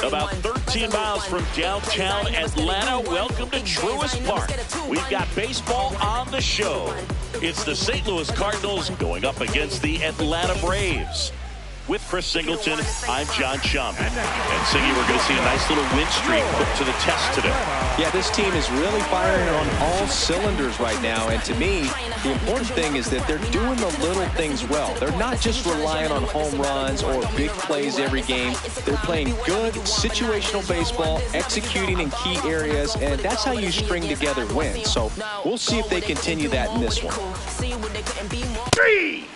About 13 miles from downtown Atlanta, welcome to Truist Park. We've got baseball on the show. It's the St. Louis Cardinals going up against the Atlanta Braves. With Chris Singleton, I'm John Chum. And Siggy, we're going to see a nice little win streak put to the test today. Yeah, this team is really firing on all cylinders right now. And to me, the important thing is that they're doing the little things well. They're not just relying on home runs or big plays every game. They're playing good situational baseball, executing in key areas, and that's how you string together wins. So we'll see if they continue that in this one. 3.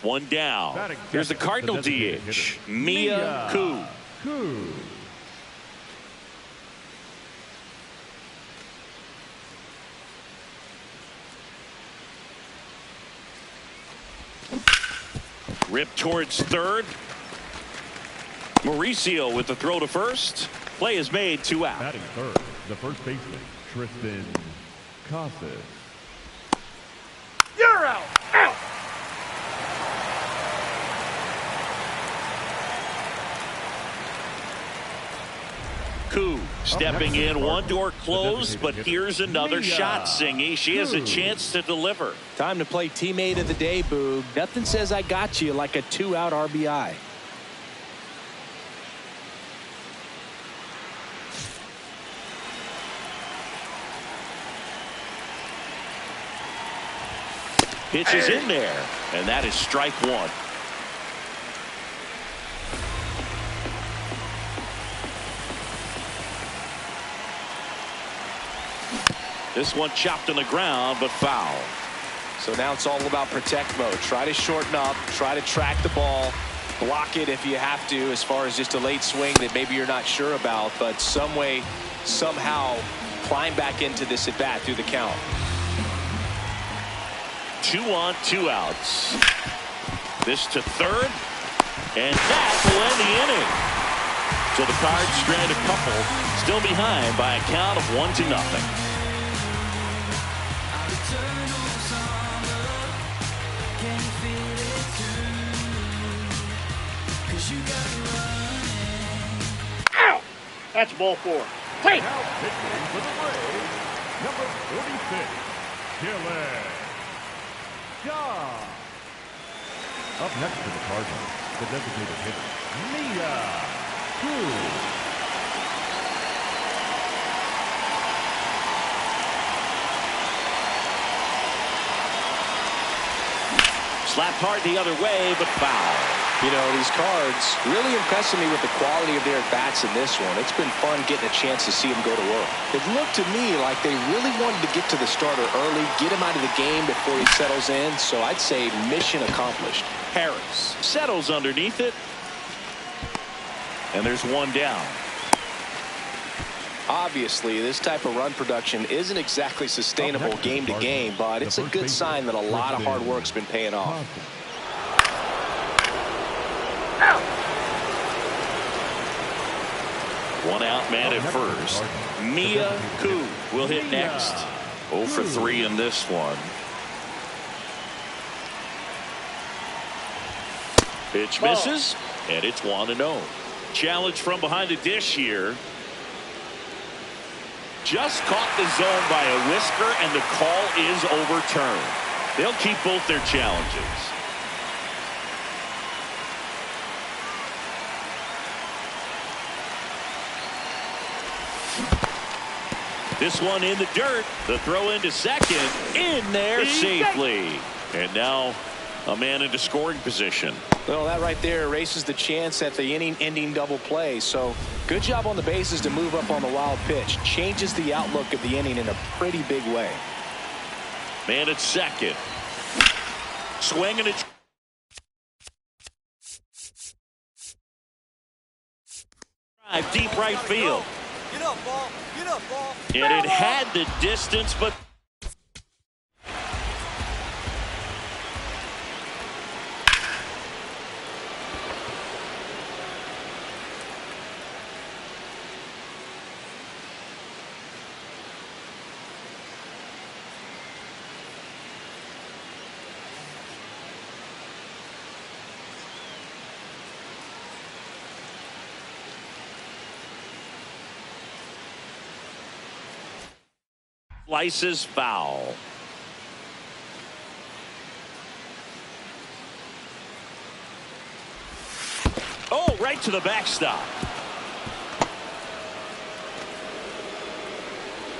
One down. Here's the Cardinal DH, Mia Koo. Rip towards third. Mauricio with the throw to first. Play is made, 2 out. Batting third, the first baseman, Tristan Casas. You're out. Out. Koo stepping in, one door closed, but here's another shot, Singy. She has a chance to deliver. Time to play teammate of the day, Boog. Nothing says I got you like a 2-out RBI. Pitch is in there, and that is strike 1. This one chopped on the ground, but foul. So now it's all about protect mode. Try to shorten up, try to track the ball, block it if you have to, as far as just a late swing that maybe you're not sure about, but some way, somehow climb back into this at bat through the count. 2 on, 2 outs. This to third, and that will end the inning. So the Cards strand a couple, still behind by a count of 1-0. Ow! That's ball 4. Hey! Now pitching for the Braves, number 46, Dylan Shaw. Up next to the Cardinals, the designated hitter, Mia Koo. Slapped hard the other way, but foul. You know, these Cards really impressing me with the quality of their at-bats in this one. It's been fun getting a chance to see them go to work. It looked to me like they really wanted to get to the starter early, get him out of the game before he settles in. So I'd say mission accomplished. Harris settles underneath it. And there's one down. Obviously, this type of run production isn't exactly sustainable game to game, but it's a good sign that a lot of hard work's been paying off. One out man at first. Mia Koo will hit next. 0 for 3 in this one. Pitch misses, and it's 1-0. Challenge from behind the dish here. Just caught the zone by a whisker, and the call is overturned. They'll keep both their challenges. This one in the dirt. The throw into second. In there safely. And now a man into scoring position. Well, that right there erases the chance at the inning-ending double play. So good job on the bases to move up on the wild pitch. Changes the outlook of the inning in a pretty big way. Man at second. Swinging it. Deep right field. Get up, ball. Get up, ball. And it had the distance, but Slices foul. Oh, right to the backstop.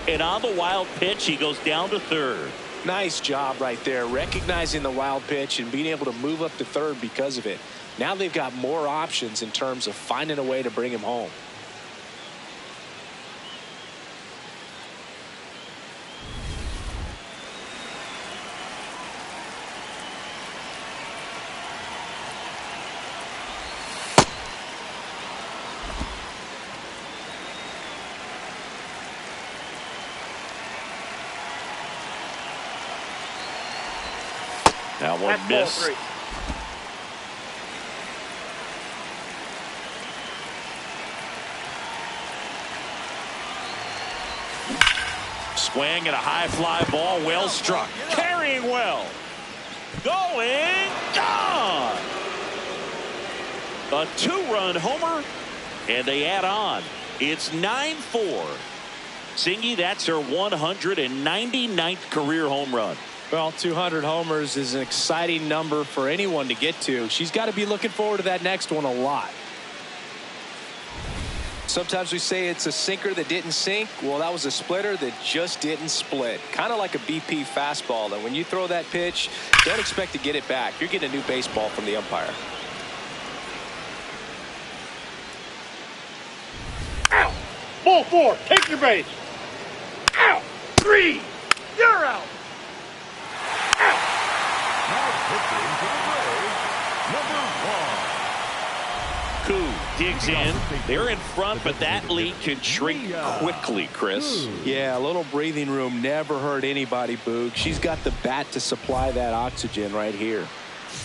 And on the wild pitch, he goes down to third. Nice job right there, recognizing the wild pitch and being able to move up to third because of it. Now they've got more options in terms of finding a way to bring him home. That one missed. Swing and a high fly ball, well struck. Carrying well. Going, gone. A two-run homer, and they add on. It's 9-4. Singy, that's her 199th career home run. Well, 200 homers is an exciting number for anyone to get to. She's got to be looking forward to that next one a lot. Sometimes we say it's a sinker that didn't sink. Well, that was a splitter that just didn't split. Kind of like a BP fastball. And when you throw that pitch, don't expect to get it back. You're getting a new baseball from the umpire. Out. Ball 4. Take your base. Out. 3. You're out. Koo digs in. They're in front, but that lead can shrink quickly, Chris. Yeah, a little breathing room never hurt anybody, Boog. She's got the bat to supply that oxygen right here.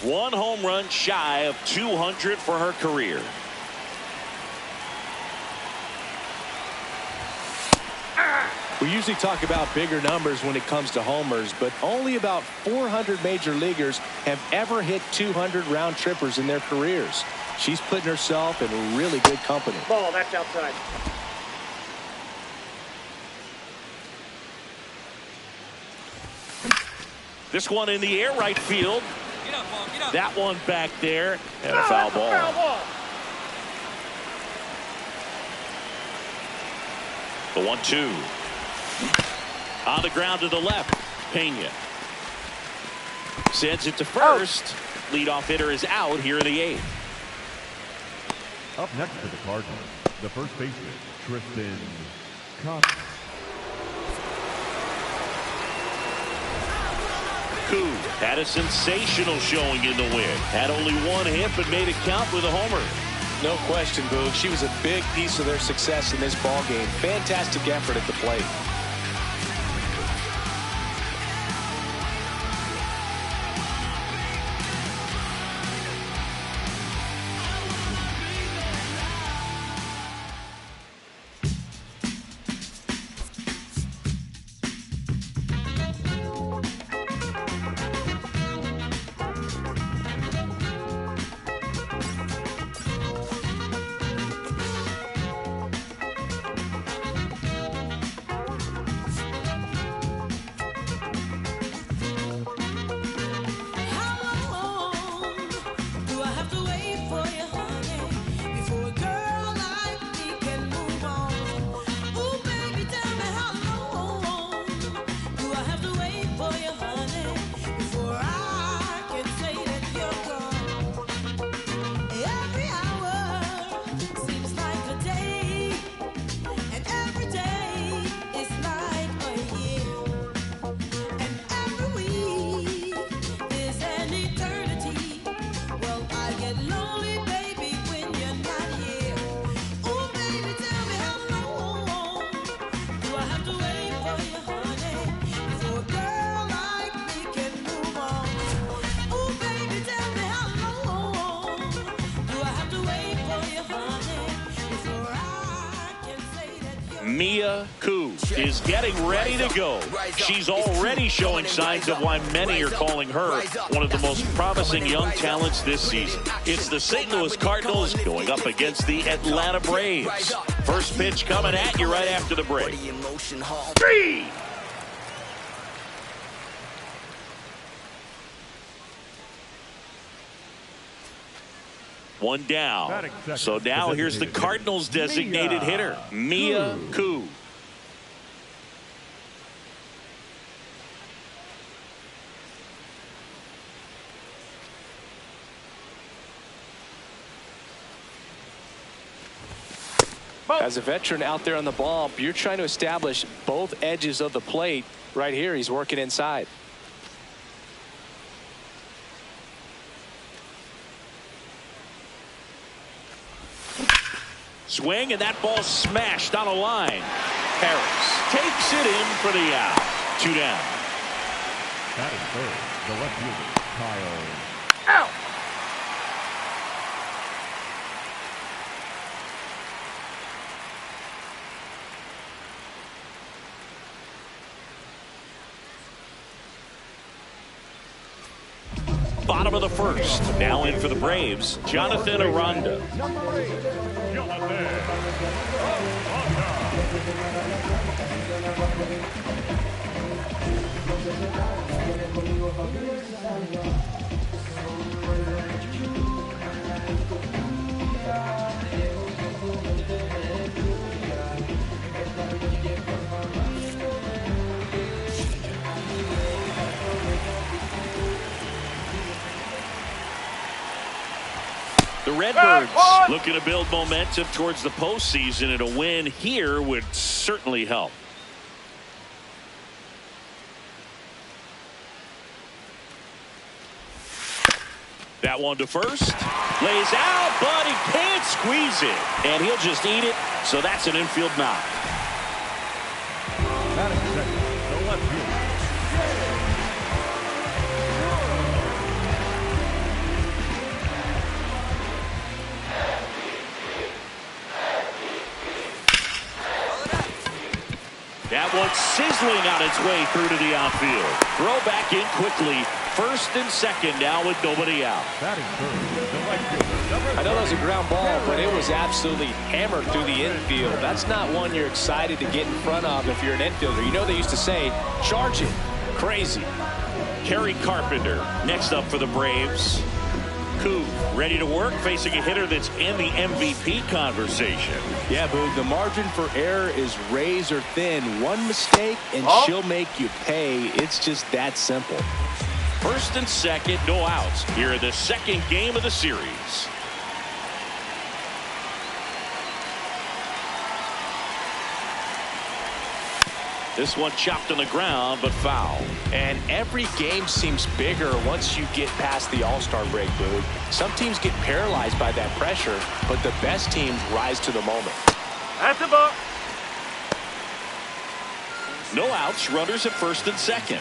One home run shy of 200 for her career. We usually talk about bigger numbers when it comes to homers, but only about 400 major leaguers have ever hit 200 round trippers in their careers. She's putting herself in really good company. Ball, that's outside. This one in the air, right field. Get up, ball, get up. That one back there, and a foul ball. Foul ball. The 1-2. On the ground to the left. Pena sends it to first. Leadoff hitter is out here in the 8th. Up next for the Cardinals, the first baseman, Tristan Cox. Koo had a sensational showing in the win. Had only one hit, but made it count with a homer. No question, Boog. She was a big piece of their success in this ball game. Fantastic effort at the plate. Mia Koo is getting ready to go. She's already showing signs of why many are calling her one of the most promising young talents this season. It's the St. Louis Cardinals going up against the Atlanta Braves. First pitch coming at you right after the break. 3. One down. So now here's the Cardinals' designated hitter, Mia Koo. As a veteran out there on the bump, you're trying to establish both edges of the plate. Right here, he's working inside. Swing, and that ball smashed on a line. Harris takes it in for the out. 2 down. Batting third, the left fielder, Kyle. Out. Bottom of the first. Now in for the Braves, Jonathan Aranda. Number 8, Jonathan The Redbirds looking to build momentum towards the postseason, and a win here would certainly help. That one to first. Lays out, but he can't squeeze it. And he'll just eat it, so that's an infield knock. batting second, the left fielder. That one sizzling on its way through to the outfield. Throw back in quickly. First and second now with nobody out. Batting third, the right fielder. I know that was a ground ball, but it was absolutely hammered through the infield. That's not one you're excited to get in front of if you're an infielder. You know they used to say, charge it. Crazy. Kerry Carpenter next up for the Braves. Koo ready to work, facing a hitter that's in the MVP conversation. Yeah, Boog, the margin for error is razor thin. One mistake and she'll make you pay. It's just that simple. First and second, no outs here in the second game of the series. This one chopped on the ground, but foul. And every game seems bigger once you get past the All-Star break, Boog. Some teams get paralyzed by that pressure, but the best teams rise to the moment. That's a ball. No outs, runners at first and second.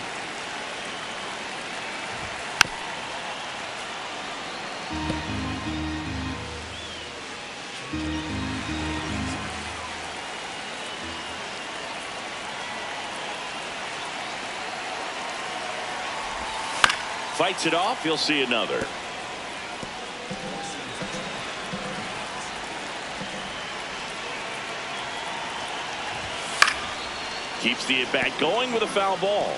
Fights it off, you'll see another. Keeps the at-bat going with a foul ball.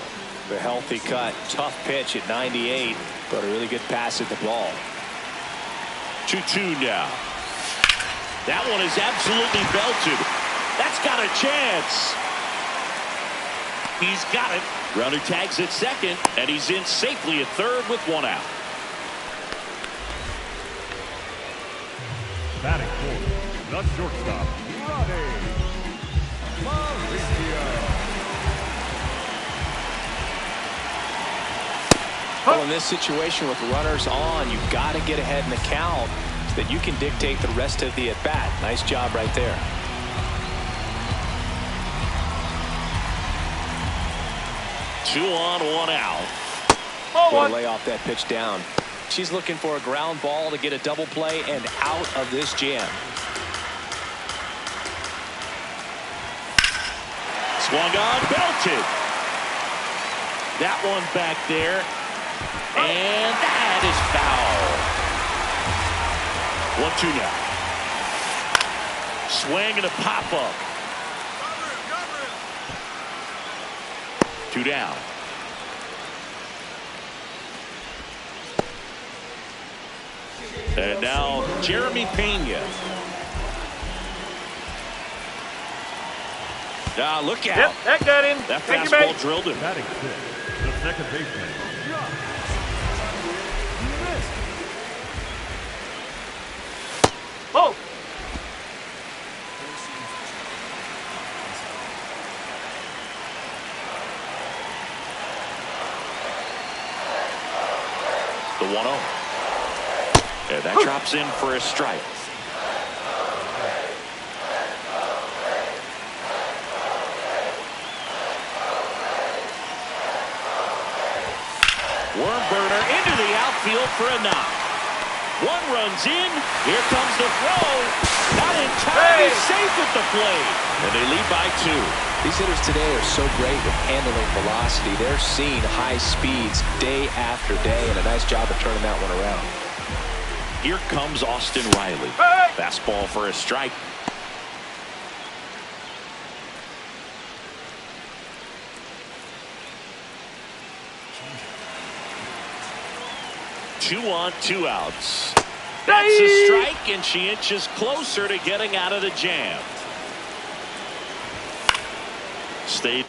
The healthy cut, tough pitch at 98, but a really good pass at the ball. 2-2 now. That one is absolutely belted. That's got a chance. He's got it. Runner tags at second, and he's in safely at third with one out. Batting fourth, the shortstop, Ronnie Mauricio. Well, in this situation with runners on, you've got to get ahead in the count so that you can dictate the rest of the at-bat. Nice job right there. Two on, one out. Going to lay off that pitch down. She's looking for a ground ball to get a double play and out of this jam. Swung on, belted. That one back there. And that is foul. 1-2 now. Swing and a pop-up. 2 down. And now Jeremy Pena. Look out. Yep, that got him. That Take your fastball base. drilled him. Batting sixth, the second baseman, Josh. Oh. The 1-0. And that drops in for a strike. Worm burner into the outfield for a knock. One runs in. Here comes the throw. Not in time. He's safe at the plate. And they lead by 2. These hitters today are so great with handling velocity. They're seeing high speeds day after day, and a nice job of turning that one around. Here comes Austin Riley. Fastball for a strike. Two on, 2 outs. That's a strike, and she inches closer to getting out of the jam. Stayed.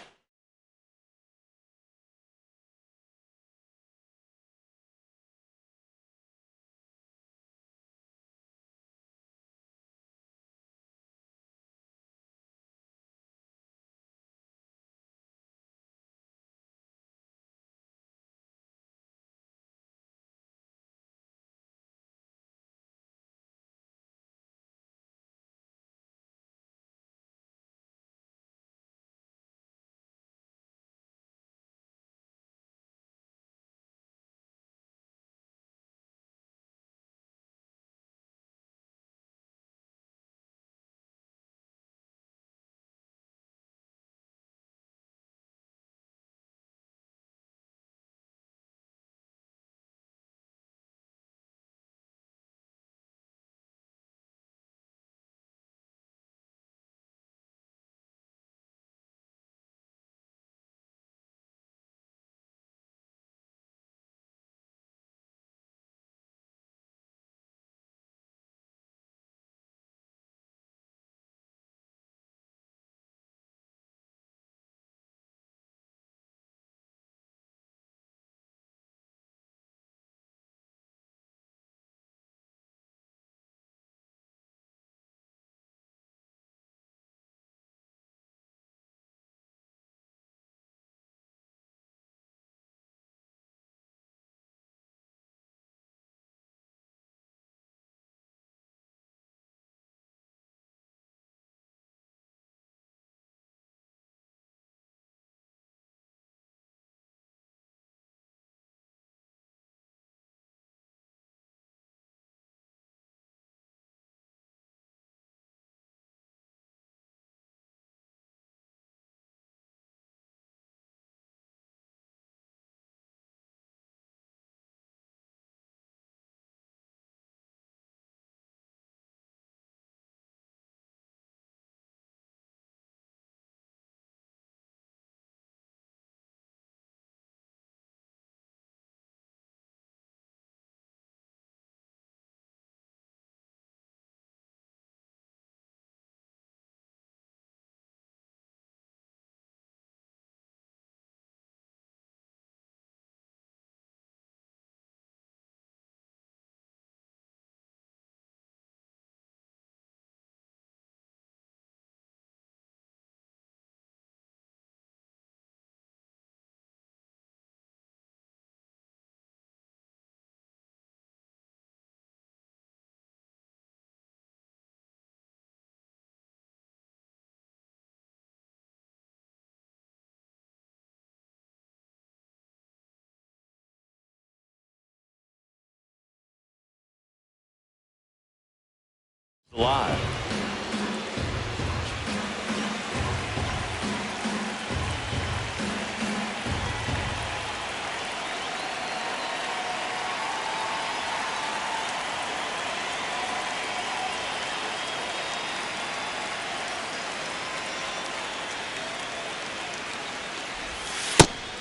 Live.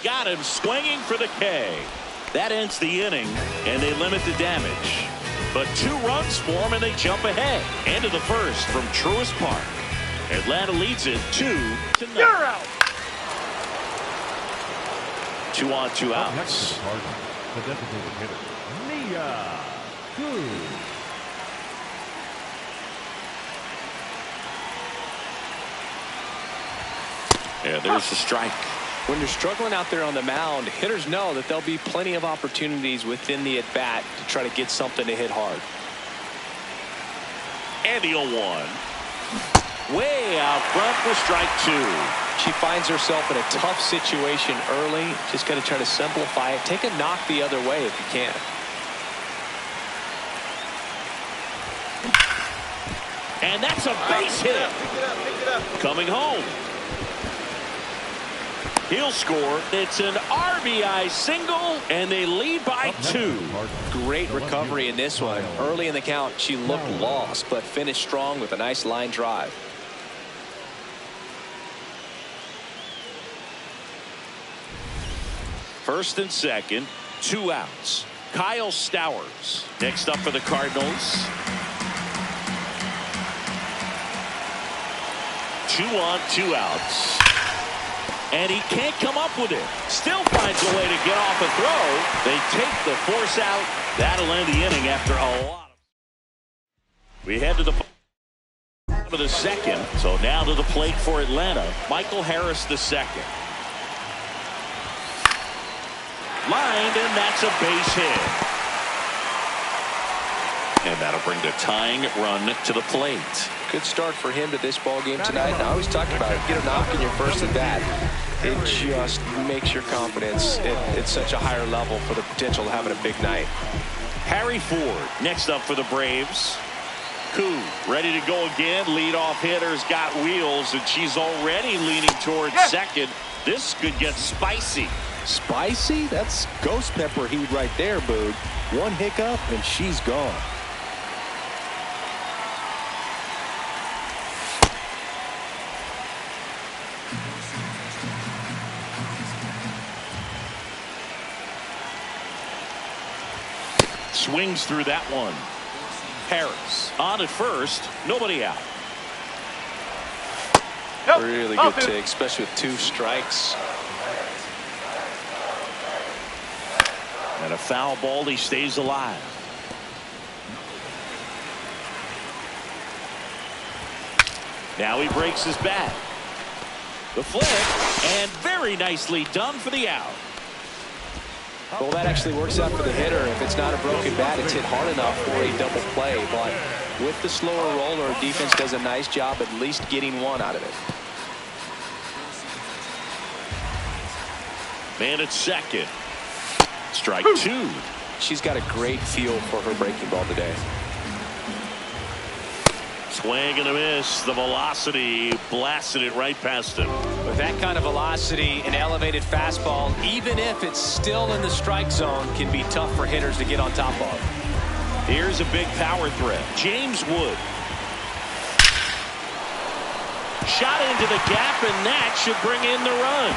Got him swinging for the K. That ends the inning, and they limit the damage. But 2 runs for them, and they jump ahead. End of the first from Truist Park. Atlanta leads it 2-0. You're out. 2 on, 2 Up next outs. for the Cardinals, the designated hitter, Mia Good. Yeah, there's the strike. When you're struggling out there on the mound, hitters know that there'll be plenty of opportunities within the at-bat to try to get something to hit hard. And the 0-1. Way out front for strike 2. She finds herself in a tough situation early. Just got to try to simplify it. Take a knock the other way if you can. And that's a base hit. Pick it up. Coming home. He'll score. It's an RBI single, and they lead by 2. Great recovery in this one. Early in the count, she looked lost, but finished strong with a nice line drive. First and second, 2 outs. Kyle Stowers next up for the Cardinals. 2 on, 2 outs. And he can't come up with it. Still finds a way to get off a throw. They take the force out. That'll end the inning after a lot. We head to the bottom of the second. So now to the plate for Atlanta, Michael Harris II. Lined, and that's a base hit. And that'll bring the tying run to the plate. Good start for him to this ball game tonight. And I always talk about it. Get a knock in your first at bat. It just makes your confidence at such a higher level for the potential of having a big night. Harry Ford next up for the Braves. Koo ready to go again. Leadoff hitter's got wheels, and she's already leaning towards second. This could get spicy. Spicy? That's ghost pepper heat right there, Boog. One hiccup, and she's gone. Swings through that one. Harris on at first. Nobody out. Really good take, especially with 2 strikes. And a foul ball. He stays alive. Now he breaks his bat. The flip, and very nicely done for the out. Well, that actually works out for the hitter. If it's not a broken bat, it's hit hard enough for a double play. But with the slower roller, defense does a nice job at least getting 1 out of it. Man at second. Strike 2. She's got a great feel for her breaking ball today. Swing and a miss. The velocity blasted it right past him. With that kind of velocity, an elevated fastball, even if it's still in the strike zone, can be tough for hitters to get on top of. Here's a big power threat. James Wood. Shot into the gap, and that should bring in the run.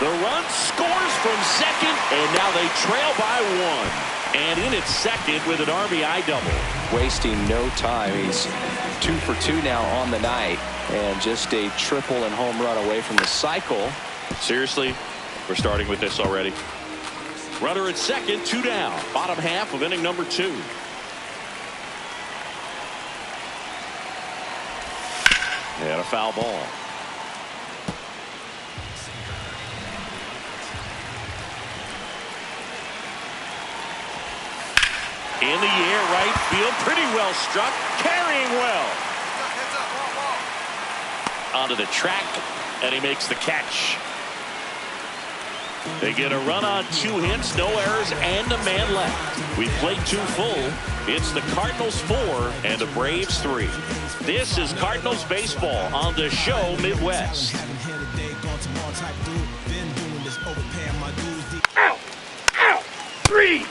The run scores from second, and now they trail by 1. And in at second with an RBI double. Wasting no time. He's 2 for 2 now on the night, and just a triple and home run away from the cycle. Seriously, we're starting with this already. Runner at second, 2 down. Bottom half of inning number 2. And a foul ball. In the air, right field, pretty well struck, carrying well. Heads up, ball. Onto the track, and he makes the catch. They get a run on 2 hits, no errors, and a man left. We played 2 full. It's the Cardinals 4 and the Braves 3. This is Cardinals baseball on the show Midwest. Out. Out. 3.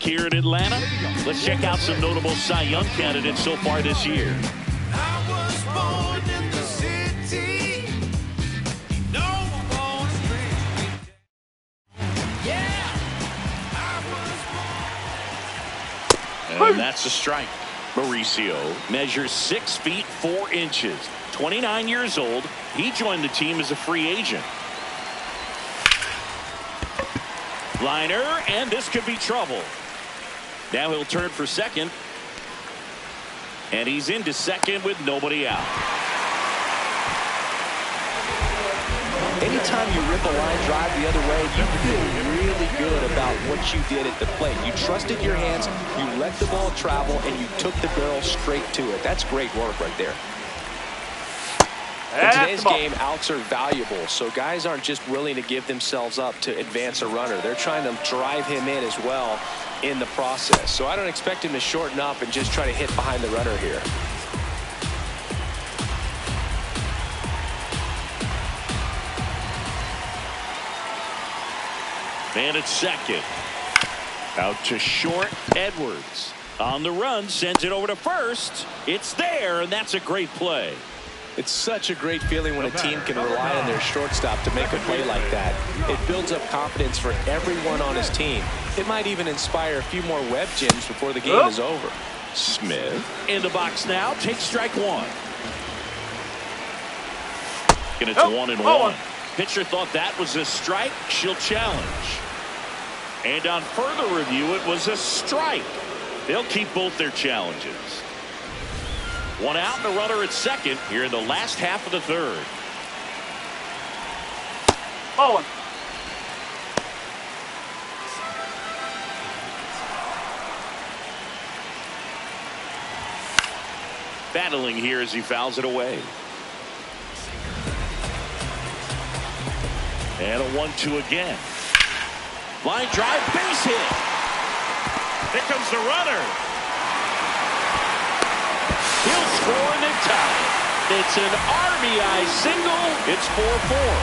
here in Atlanta. Let's check out some notable Cy Young candidates so far this year. And that's a strike. Mauricio measures 6 feet 4 inches. 29 years old. He joined the team as a free agent. Liner, and this could be trouble. Now he'll turn for second. And he's into second with nobody out. Anytime you rip a line drive the other way, you feel really good about what you did at the plate. You trusted your hands, you let the ball travel, and you took the barrel straight to it. That's great work right there. In today's game, outs are valuable, so guys aren't just willing to give themselves up to advance a runner. They're trying to drive him in as well in the process. So I don't expect him to shorten up and just try to hit behind the runner here. And at second. Out to short. Edwards on the run, sends it over to first. It's there, and that's a great play. It's such a great feeling when a team can rely on their shortstop to make a play like that. It builds up confidence for everyone on his team. It might even inspire a few more web gems before the game is over. Smith in the box now, takes strike one. And it's 1-1. Pitcher thought that was a strike. She'll challenge. And on further review, it was a strike. They'll keep both their challenges. One out and a runner at second here in the last half of the third. Battling here as he fouls it away. And a 1-2 again. Line drive, base hit. Here comes the runner. He'll score and then tie. It's an RBI single. It's 4-4.